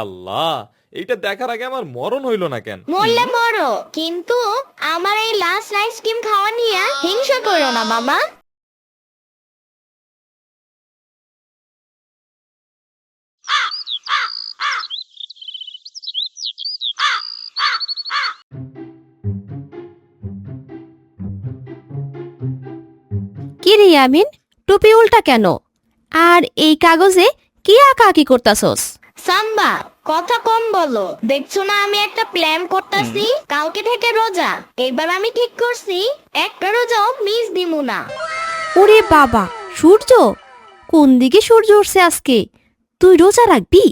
আল্লাহ, এইটা দেখার আগে আমার মরণ হইল না কেন? মরলে মরো, কিন্তু আমার এই লাস্ট আইসক্রিম খাওয়া নিয়ে হিংসা করো না মামা। কি রে ইয়ামিন, টুপি উল্টা কেন? আর এই কাগজে কি আঁকাআঁকি করতাছস? সাম্বা, কথা কম বলো। দেখছো না আমি একটা প্ল্যান করতেছি? কালকে থেকে রোজা। এবার আমি ঠিক করছি একটা রোজাও মিস দিমু না। ওরে বাবা, সূর্য! কোন দিকে সূর্য উঠছে আজকে? তুই রোজা রাখবি?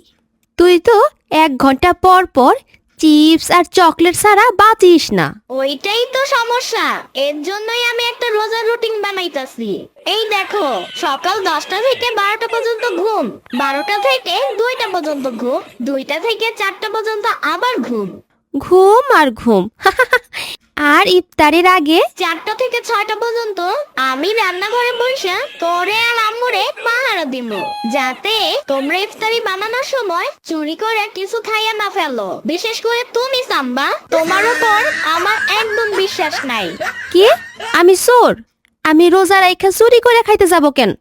তুই তো 1 ঘন্টা পর পর চিপস আর চকলেট ছাড়া বাঁচিস না। ওইটাই তো সমস্যা। এর জন্যই আমি একটা রোজা রুটিন বানাইতাছি। এই দেখো, সকাল 10টা থেকে 12টা পর্যন্ত ঘুম, 12টা থেকে 2টা পর্যন্ত ঘুম, 2টা থেকে 4টা পর্যন্ত আবার ঘুম, ঘুম আর ঘুম। আর ইফতারের আগে 4টা থেকে 6টা পর্যন্ত আমি রান্নাঘরে বসে তোরে আর আম্মুরে পাহারা দিব, যাতে তোমরা ইফতারি বানানোর সময় চুরি করে কিছু খাইয়া না ফেলো। বিশেষ করে তুমি সাম্বা, তোমার উপর আমার একদম বিশ্বাস নাই। কি? আমি চোর? আমি রোজা রাইখা চুরি করে খাইতে যাব কেন?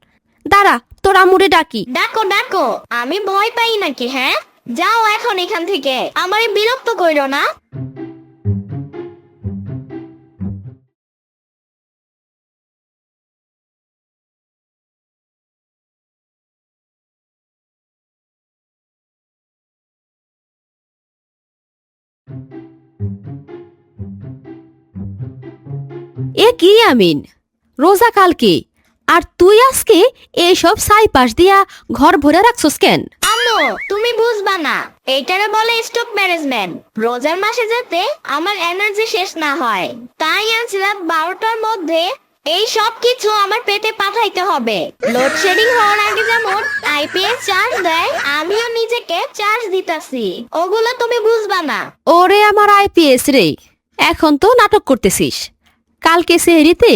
দাঁড়া, তোর আম্মুরে ডাকি। ডাকো ডাকো, আমি ভয় পাই নাকি? হ্যাঁ, যাও এখন এখান থেকে, আমারে বিরক্ত কইরো না। এ কি আমিন, রোজা কালকে আর তুই আজকে এইসব সাইপাশ দিয়া ঘর ভরে রাখছস কেন? আম্মু, তুমি বুঝবা না, এইটারে বলে স্টক ম্যানেজমেন্ট। রোজার মাসে যাতে আমার এনার্জি শেষ না হয়, তাই আজ রাত 12টার মধ্যে এই সব কিছু আমার পেটে পাঠাইতে হবে। লোডশেডিং হওয়ার আগে যেমন আইপিএস চার্জ দেয়, আমিও নিজেকে চার্জ দিতাছি। ওগুলো তুমি বুঝবা না। ওরে আমার আইপিএস রে, এখন তো নাটক করতেছিস। কালকে সেহরিতে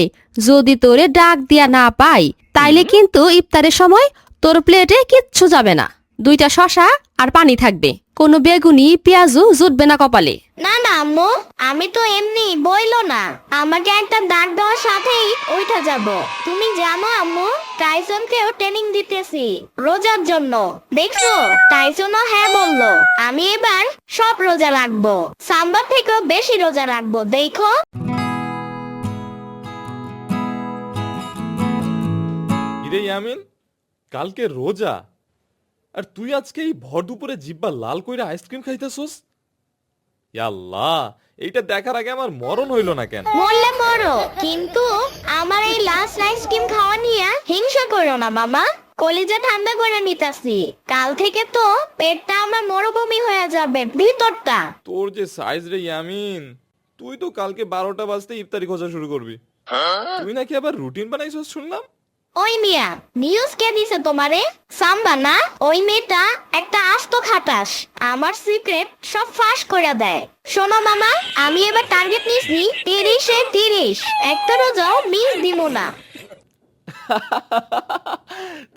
যদি তোরে ডাক দিয়া না পাই, তাইলে কিন্তু ইফতারের সময় তোর প্লেটে কিচ্ছু যাবে না। 2টা শসা আর পানি থাকবে, কোনো বেগুনি পেঁয়াজও জুটবে না কপালে। না না আম্মু, আমি তো এমনি বইলো না, আমাকে একটা ডাক দেওয়ার সাথেই উঠা যাব। তুমি জানো আম্মু, টাইসনকেও ট্রেনিং দিতেছি রোজার জন্য। দেখছো, টাইসনও হ্যাঁ বললো। আমি এবার সব রোজা রাখবো, সাম্বার থেকেও বেশি রোজা রাখবো, দেখো। কিরে ইয়ামিন, কালকে রোজা আর তুই আজকে এই ভর দুপুরে জিব্বা লাল কইরা আইসক্রিম খাইতেছস? আল্লাহ, এইটা দেখার আগে আমার মরণ হইল না কেন? মরলে মরো, কিন্তু আমার এই লাস্ট আইসক্রিম খাওয়া নিয়ে হিংসা করো না মামা। কলিজা ঠান্ডা করে নিতাছি, কাল থেকে তো পেটটা আমার মরুভূমি হয়ে যাবে ভিতরটা। তোর যে সাইজ রে ইয়ামিন, তুই তো কালকে 12টা বাজতে ইফতারি খোঁজা শুরু করবি। তুই নাকি আবার রুটিন বানাইছস শুনলাম। ওই মিয়া, নিউজ কে দিছে তোমারে? সাম্বা না, ওই মেয়েটা একটা আস্ত খাটাস, আমার সিক্রেট সব ফাঁস করে দেয়। শোনো মামা, আমি এবার টার্গেট নিছি 30-এ 30, একটা রোজাও মিস দিব না।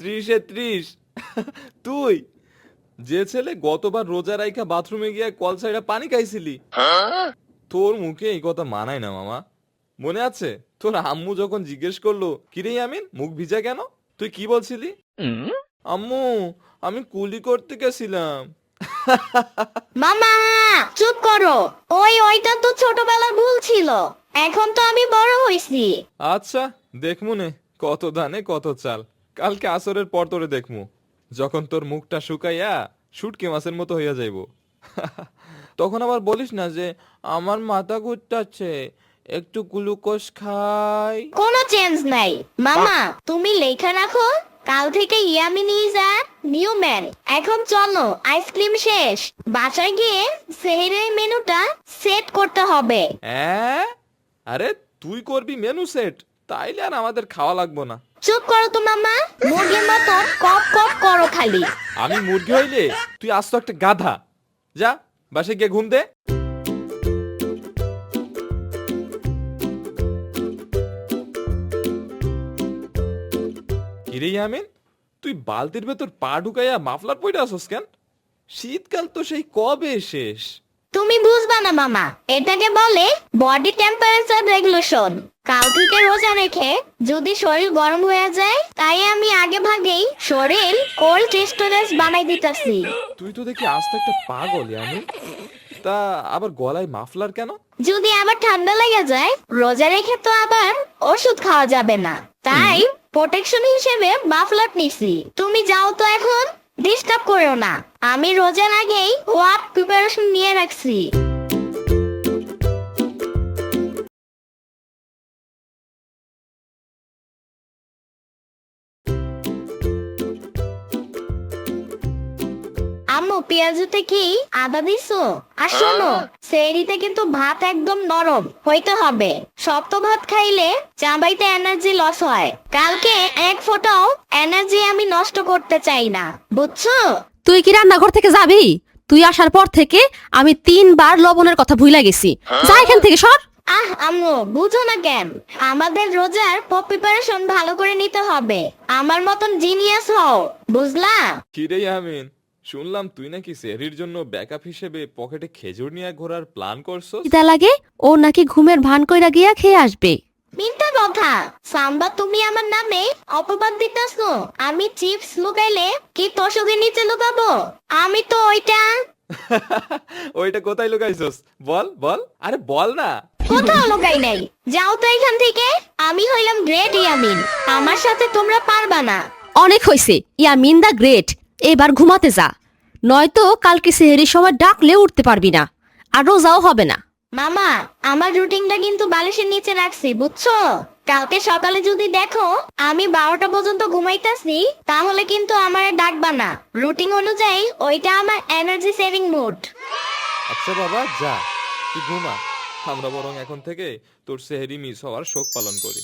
30-এ 30? তুই যে ছেলে গতবার রোজা রাইখা বাথরুমে গিয়া কল সাইডা পানি খাইছিলি, তোর মুখে এই কথা মানায় না মামা। মনে আছে তোর আম্মু যখন জিজ্ঞেস করলো, কিরে ইয়ামিন মুখ ভিজা কেন, তুই কি বলছিলি? আম্মু, আমি কুলি করতে গেছিলাম। মামা, চুপ করো। ওইটা তো ছোটবেলার ভুল ছিল, এখন তো আমি বড় হইছি। আচ্ছা, দেখমুনে কত ধানে কত চাল। কালকে আসরের পর তোরে দেখমু, যখন তোর মুখটা শুকাইয়া শুটকি মাছের মতো হইয়া যাইব। তখন আবার বলিস না যে আমার মাথা ঘুরতাছে, একটু গ্লুকোজ খাই। কোনো চেঞ্জ নাই মামা, তুমি লেখা রাখো, কাল থেকে Yamin is a new man. এখন চলো, আইসক্রিম শেষ, বাসায় গিয়ে সেহরির মেনুটা সেট করতে হবে। হ্যাঁ, আরে তুই করবি মেনু সেট, তাইলে আর আমাদের খাওয়া লাগবো না। চুপ করো তো মামা, মুরগির মতো কপ কপ করো খালি। আমি মুরগি হইলে তুই আস্ত একটা গাধা। যা বাসে গিয়ে ঘুম দে। কিরে ইয়ামিন, তুই বালতির ভেতর পা ঢুকাইয়া মাফলার পইরা আসস কেন? শীতকাল তো সেই কবে শেষ। তুমি বুঝবা না মামা, এটাকে বলে বডি টেম্পারেচার রেগুলেশন। কাল থেকে রোজা রেখে যদি শরীর গরম হয়ে যায়, তাই আমি আগে ভাগেই শরীর কোল্ড স্টোরেজ বানাই দিতেছি। তুই তো দেখি আজ তো একটা পাগল আমি। তা আবার গলায় মাফলার কেন? যদি আবার ঠান্ডা লেগে যায়, রোজা রেখে তো আবার ওষুধ খাওয়া যাবে না, তাই প্রোটেকশন হিসেবে মাফলার নিছি। তুমি যাও তো এখন, ডিস্টার্ব করো না। আমি রোজার আগেই ওয়াক প্রিপারেশন নিয়ে রাখছি। আম্মু, পেঁয়াজুতে কি আদা দিছো? আর শোনো, সেহরিতে কিন্তু ভাত একদম নরম হইতে হবে। শক্ত ভাত খাইলে চাবাইতে এনার্জি লস হয়। কালকে এক ফোঁটাও এনার্জি আমি নষ্ট করতে চাই না, বুঝছো? তুই কি রান্নাঘর থেকে যাবি? তুই আসার পর থেকে আমি 3 বার লবণের কথা ভুলে গেছি। যা এখান থেকে সর। আম্মু, বুঝো না কেন? আমাদের রোজার প্রিপারেশন ভালো করে নিতে হবে। আমার মতন জিনিয়াস হও, বুঝলা? কিরে আমিন, শুনলাম তুই নাকি সেহরির জন্য ব্যাকআপ হিসেবে পকেটে খেজুর নিয়ে ঘোরার প্ল্যান করছস। খিদা লাগে, ও নাকি ঘুমের ভান কইরা গিয়া খেয়ে আসবে। মিথ্যা কথা। সাম্বা, তুমি আমার নামে অপবাদ দিতেছো। আমি চিপস লুকাইলে কি তোষকের নিচে লুকাবো? আমি তো ওইটা ওইটা কোথায় লুকাইছস? বল বল, আরে বল না। কোথাও লুকাই নাই। যাও তো এখান থেকে। আমি হইলাম গ্রেট ইয়ামিন, আমার সাথে তোমরা পারবা না। অনেক হয়েছে ইয়ামিন দা গ্রেট, এবার ঘুমাতে যা, নয়তো কালকে সেহরির সময় ডাকলে উঠতে পারবি না, আর রোজাও হবে না। মামা, আমার রুটিনটা কিন্তু বালিশের নিচে রাখছি, বুঝছো? কালকে সকালে যদি দেখো আমি 12টা পর্যন্ত ঘুমাইতেছি, তাহলে কিন্তু আমার ডাকবা না। রুটিন অনুযায়ী ওইটা আমার এনার্জি সেভিং মোড। আচ্ছা বাবা, যা তুই ঘুমা। আমরা বরং এখন থেকে তোর সেহরি মিস হওয়ার শোক পালন করি।